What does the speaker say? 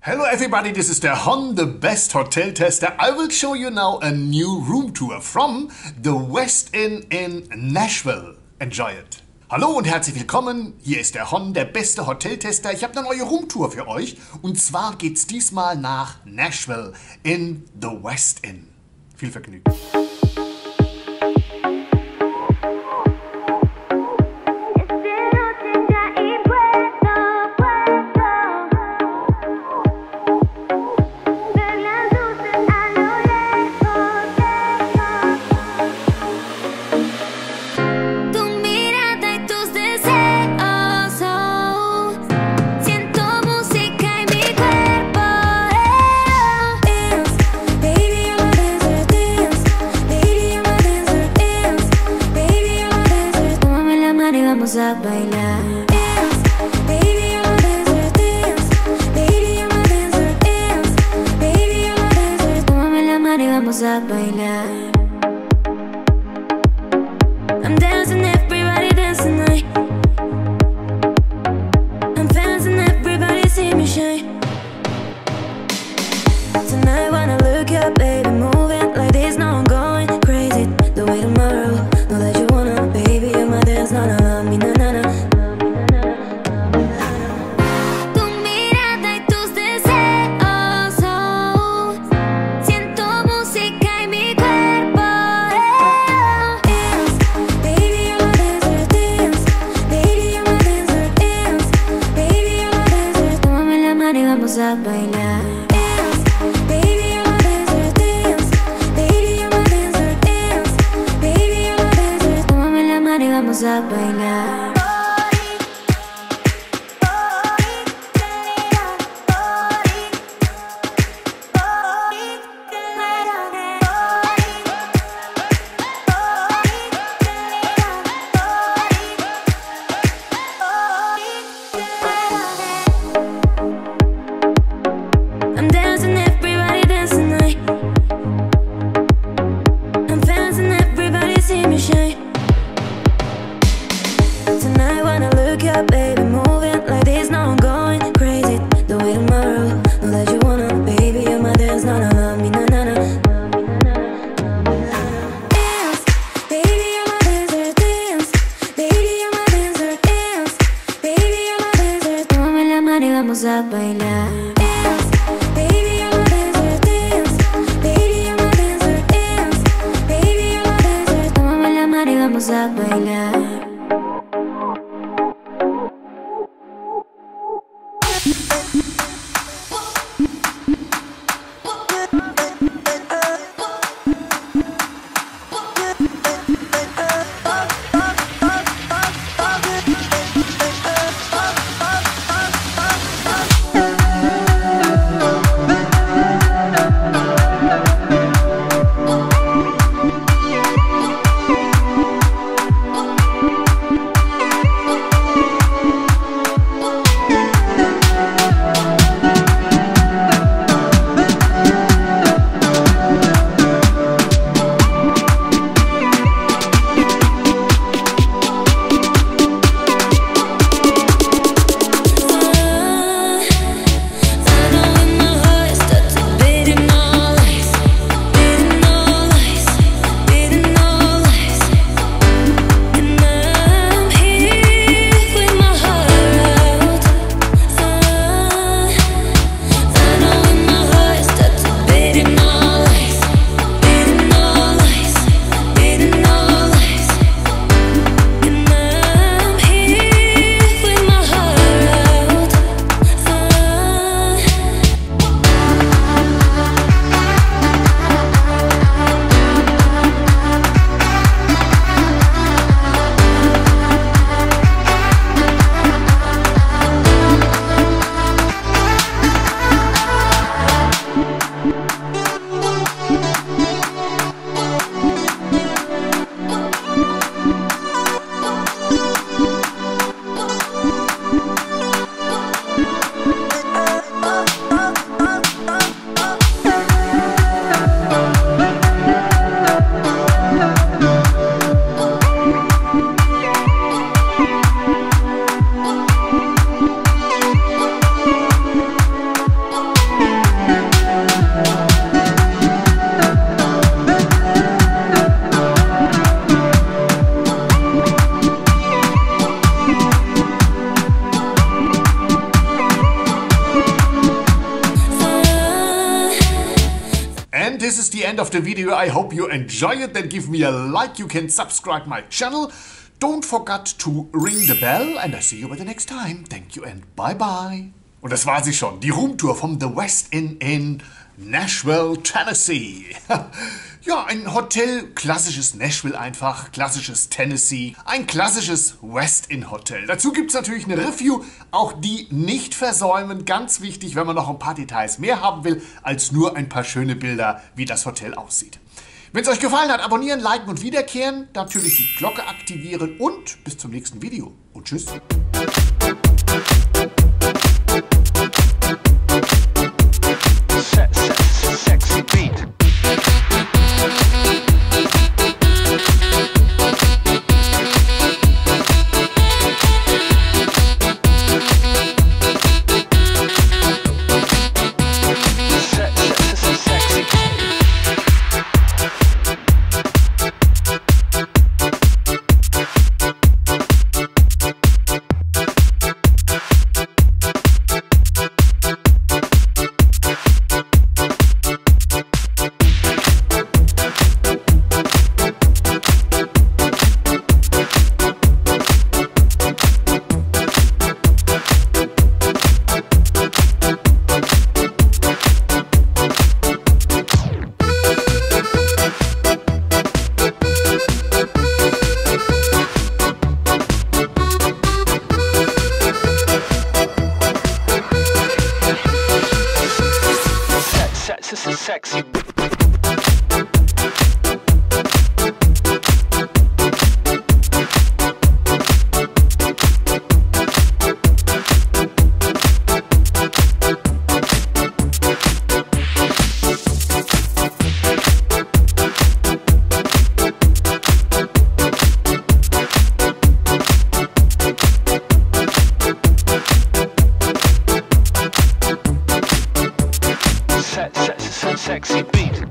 Hello everybody, this is the Hon, the best hotel tester. I will show you now a new room tour from the Westin in Nashville. Enjoy it. Hallo und herzlich willkommen, hier ist der Hon, der beste Hoteltester. Ich habe eine neue Roomtour für euch und zwar geht's diesmal nach Nashville in the Westin. Viel Vergnügen. A bailar. Dance, baby, I'm a dancer, dance. Baby, I'm a dancer, dance. Baby, I'm a dancer. Tómame la mano y vamos a bailar. I'm dancing, everybody dance tonight. I'm dancing, everybody see me shine. Tonight when I look up, baby, moving like this, now I'm going crazy. The way tomorrow, know that you wanna, baby, you're my dance, no, no, no. A bailar. Dance, baby, I'm a dancer, dance. Baby, I'm a dancer, dance. Baby, I'm a dancer. Tómame la mano y vamos a bailar. A bailar. Dance, baby, I'm a dancer, dance. Baby, I'm a dancer, dance. Baby, I'm a dancer. Tómame la mano y vamos a bailar. this is the end of the video. I hope you enjoy it. Then give me a like. You can subscribe my channel. Don't forget to ring the bell. And I see you by the next time. Thank you and bye bye. Und das war sie schon. Die Roomtour vom The Westin in Nashville, Tennessee. Ja, ein Hotel, klassisches Nashville einfach, klassisches Tennessee, ein klassisches Westin-Hotel. Dazu gibt es natürlich eine Review, auch die nicht versäumen, ganz wichtig, wenn man noch ein paar Details mehr haben will, als nur ein paar schöne Bilder, wie das Hotel aussieht. Wenn es euch gefallen hat, abonnieren, liken und wiederkehren, natürlich die Glocke aktivieren und bis zum nächsten Video und tschüss. Sexy beat. Sexy. Sexy beat.